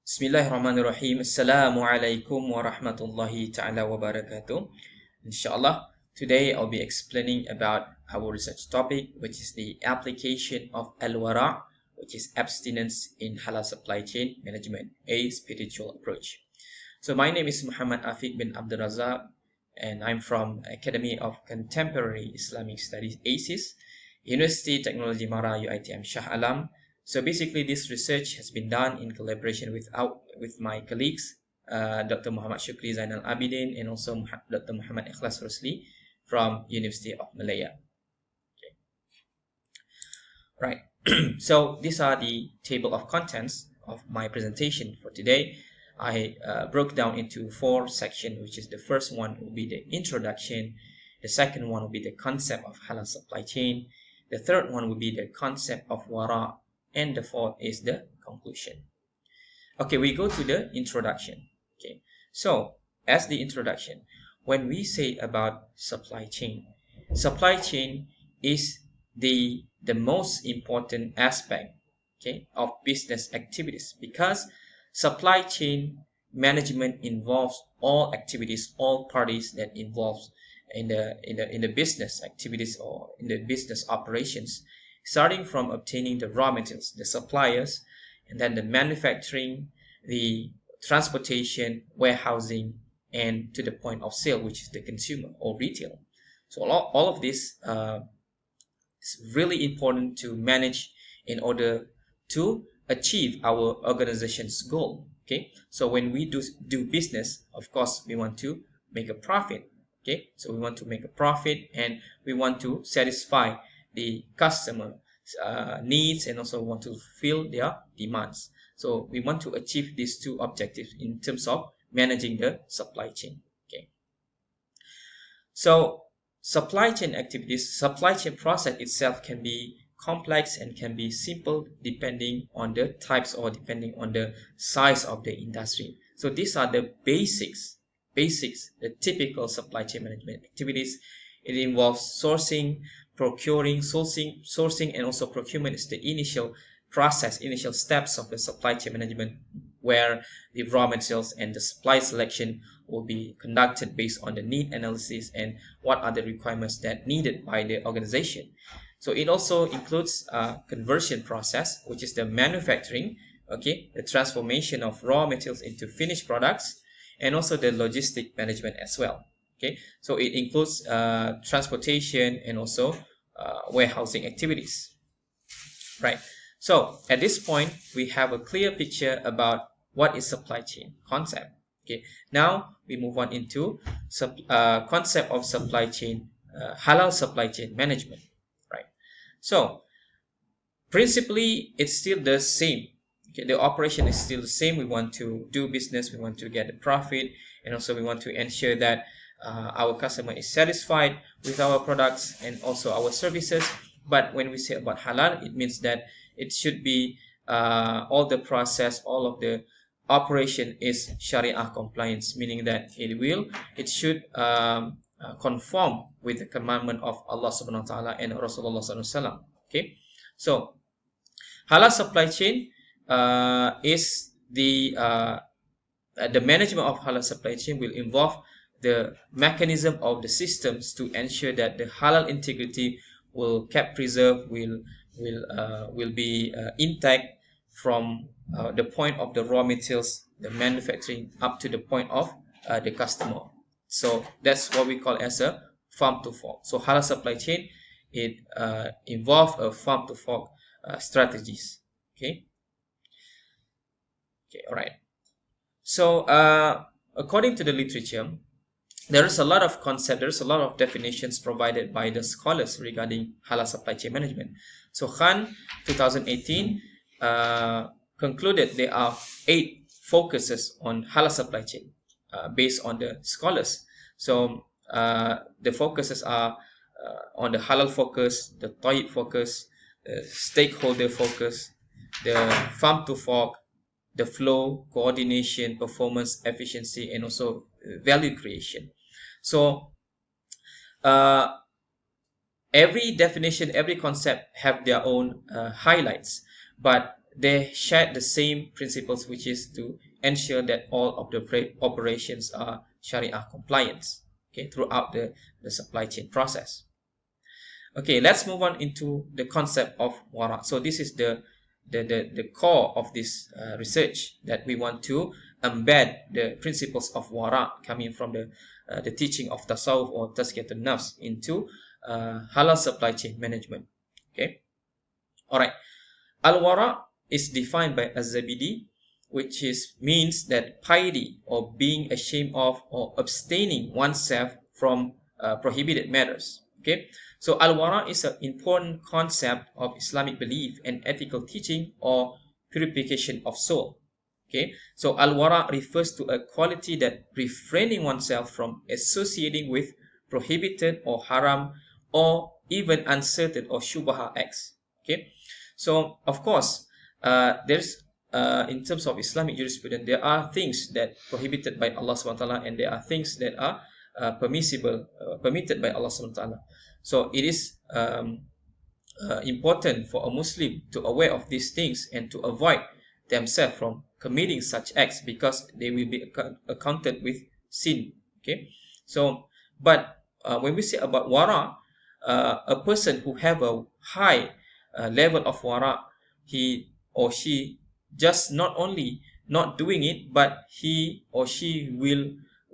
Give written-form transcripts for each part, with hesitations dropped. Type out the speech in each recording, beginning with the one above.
Bismillahirrahmanirrahim. Assalamualaikum warahmatullahi ta'ala wabarakatuh. Inshallah, today I'll be explaining about our research topic, which is the application of Al-wara, which is abstinence in halal supply chain management, a spiritual approach. So my name is Muhammad Afiq bin Abdul Razak, and I'm from Academy of Contemporary Islamic Studies, ASIS, University Technology Mara, UITM Shah Alam. So basically, this research has been done in collaboration with my colleagues, Dr. Muhammad Shukri Zainal Abidin, and also Dr. Muhammad Ikhlas Rosli from University of Malaya. Okay. Right. So these are the table of contents of my presentation for today. I broke down into 4 sections, which is the first one will be the introduction, the second one will be the concept of halal supply chain, the third one will be the concept of wara, and the fourth is the conclusion. Okay, we go to the introduction. Okay, so as the introduction, when we say about supply chain is the most important aspect, okay, of business activities, because supply chain management involves all activities, all parties that involves in the business activities or in the business operations, starting from obtaining the raw materials, the suppliers, and then the manufacturing, the transportation, warehousing, and to the point of sale, which is the consumer or retail. So all of this is really important to manage in order to achieve our organization's goal. Okay, so when we do business, of course we want to make a profit. Okay, so we want to make a profit and we want to satisfy the customer needs, and also want to fulfill their demands. So we want to achieve these two objectives in terms of managing the supply chain. Okay, so supply chain activities, supply chain process itself can be complex and can be simple depending on the types or depending on the size of the industry. So these are the basics, the typical supply chain management activities. It involves sourcing, procuring, sourcing, and also procurement is the initial process, initial steps of the supply chain management, where the raw materials and the supply selection will be conducted based on the need analysis and what are the requirements that needed by the organization. So it also includes conversion process, which is the manufacturing, okay, the transformation of raw materials into finished products, and also the logistic management as well. Okay, so it includes transportation and also warehousing activities. Right. So at this point, we have a clear picture about what is supply chain concept. Okay. Now we move on into concept of supply chain, halal supply chain management. Right. So principally, it's still the same. Okay, the operation is still the same. We want to do business, we want to get a profit, and also we want to ensure that our customer is satisfied with our products and also our services. But when we say about halal, it means that it should be all the process, all of the operation is Sharia compliance, meaning that it should conform with the commandment of Allah subhanahu wa ta'ala and Rasulullah sallallahu alaihi wasallam. Okay, so halal supply chain is the management of halal supply chain will involve the mechanism of the systems to ensure that the halal integrity will kept preserved, will be intact from the point of the raw materials, the manufacturing, up to the point of the customer. So that's what we call as a farm to fork. So halal supply chain, it involves a farm to fork strategies. Okay, all right. So according to the literature, there is a lot of concept, there's a lot of definitions provided by the scholars regarding halal supply chain management. So Khan 2018 concluded there are 8 focuses on halal supply chain based on the scholars. So the focuses are on the halal focus, the tayyib focus, the stakeholder focus, the farm to fork, the flow, coordination, performance, efficiency, and also value creation. So every definition, every concept have their own highlights, but they share the same principles, which is to ensure that all of the operations are Sharia compliant, okay, throughout the supply chain process. Okay, let's move on into the concept of wara. So this is the core of this research, that we want to embed the principles of wara coming from the teaching of tasawwuf or tazkiyatun nafs into halal supply chain management. Okay, all right. Al-wara is defined by Az-Zabidi, which means that piety or being ashamed of or abstaining oneself from prohibited matters. Okay, so al-wara is an important concept of Islamic belief and ethical teaching or purification of soul. Okay, so al-wara refers to a quality that refraining oneself from associating with prohibited or haram or even uncertain or shubha acts. Okay, so of course, there's in terms of Islamic jurisprudence, there are things that prohibited by Allah subhanahu wa ta'ala, and there are things that are permitted by Allah subhanahu wa ta'ala. So it is important for a Muslim to aware of these things and to avoid themselves from committing such acts, because they will be accounted with sin. Okay, so but when we say about wara, a person who have a high level of wara, he or she just not only not doing it, but he or she will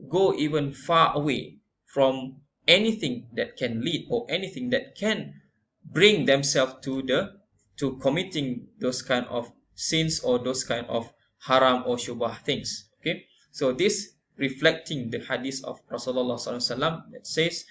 go even far away from anything that can lead or anything that can bring themselves to committing those kind of sins or those kind of haram or shubah things. Okay, so this reflecting the hadith of Rasulullah SAW that says,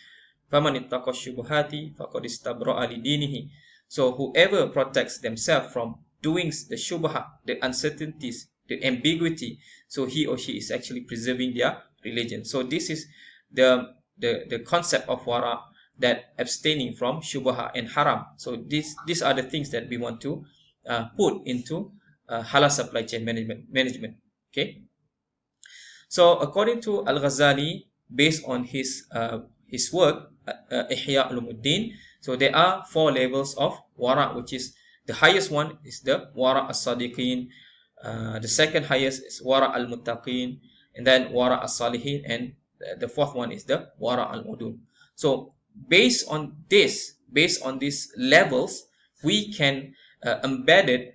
"Faman ittaqa syubuhati faqad istabra'a lidinihi." So whoever protects themselves from doing the shubha, the uncertainties, the ambiguity, so he or she is actually preserving their religion. So this is the concept of wara, that abstaining from shubha and haram. So these are the things that we want to put into halal supply chain management. Okay. So according to Al-Ghazali, based on his work, Ihya Ulumuddin, so there are 4 levels of wara, which is the highest one is the wara as-sadiqin, the second highest is wara al-muttaqin, and then wara as-salihin, and the 4th one is the wara al-udun. So based on these levels, we can embed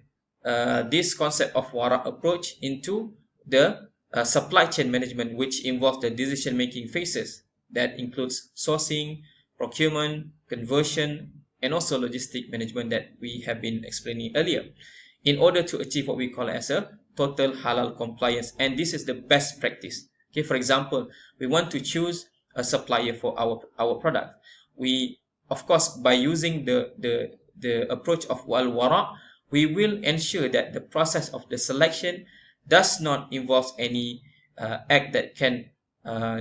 this concept of wara approach into the supply chain management, which involves the decision making phases that includes sourcing, procurement, conversion, and also logistic management that we have been explaining earlier, in order to achieve what we call as a total halal compliance. And this is the best practice. Okay, for example, we want to choose a supplier for our product. We, of course, by using the approach of al-wara, we will ensure that the process of the selection does not involve any act that can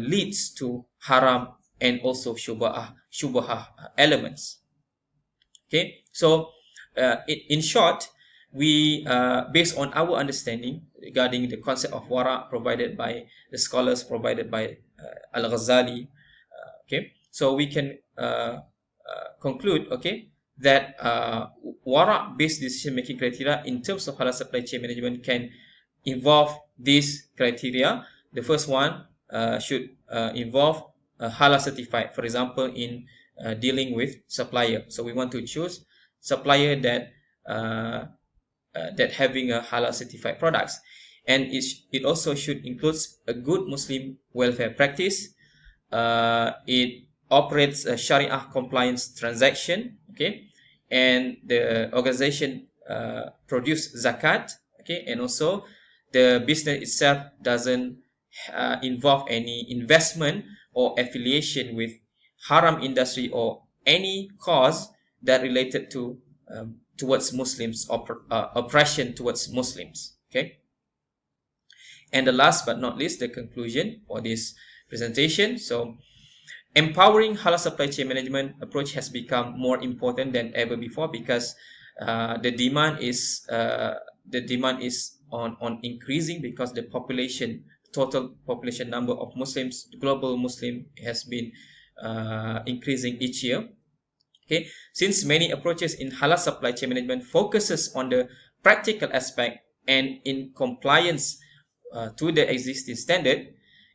leads to haram and also shubha elements. Okay, so in short, we based on our understanding regarding the concept of wara provided by the scholars, provided by Al-Ghazali, okay, so we can conclude, okay, that wara based decision making criteria in terms of halal supply chain management can involve these criteria. The first one should involve halal certified. For example, in dealing with supplier, so we want to choose supplier that that having a halal certified products, and it also should include a good Muslim welfare practice. It operates a Sharia compliance transaction, okay, and the organization produce zakat, okay, and also the business itself doesn't involve any investment or affiliation with haram industry or any cause that related to towards Muslims, or oppression towards Muslims. Okay, and the last but not least, the conclusion for this presentation. So empowering halal supply chain management approach has become more important than ever before, because the demand is on increasing, because the total population number of Muslims, global Muslim, has been increasing each year. Okay, since many approaches in halal supply chain management focuses on the practical aspect and in compliance to the existing standard,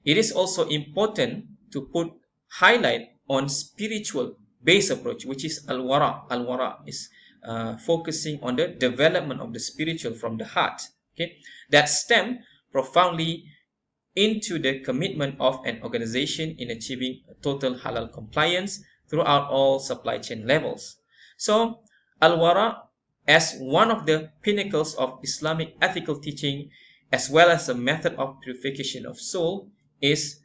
it is also important to put highlight on spiritual based approach, which is al-wara. Al-wara is focusing on the development of the spiritual from the heart, okay, that stem profoundly into the commitment of an organization in achieving total halal compliance throughout all supply chain levels. So, Al-Wara, as one of the pinnacles of Islamic ethical teaching, as well as a method of purification of soul, is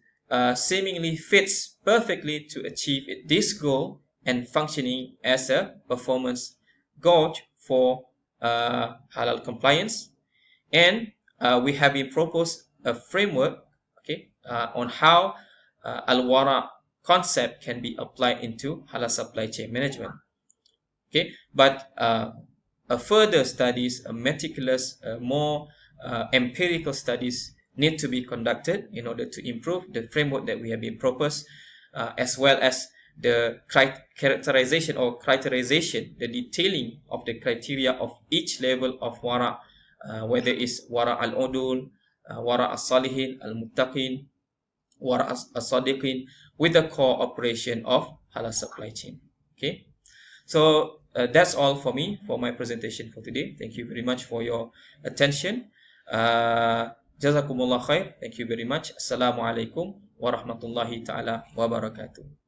seemingly fits perfectly to achieve this goal and functioning as a performance gauge for halal compliance. And we have been proposed a framework, okay, on how Al-Wara concept can be applied into halal supply chain management. Okay, but a further studies, a meticulous, more empirical studies need to be conducted in order to improve the framework that we have been proposed, as well as the characterization or criterization, the detailing of the criteria of each level of wara, whether it's wara al-udul, wara as-salihin, al-muttaqin, wara as-sadiqin, with the cooperation of halal supply chain. Okay, so that's all for me for my presentation for today. Thank you very much for your attention. Jazakumullah khair. Thank you very much. Assalamualaikum warahmatullahi ta'ala wabarakatuh.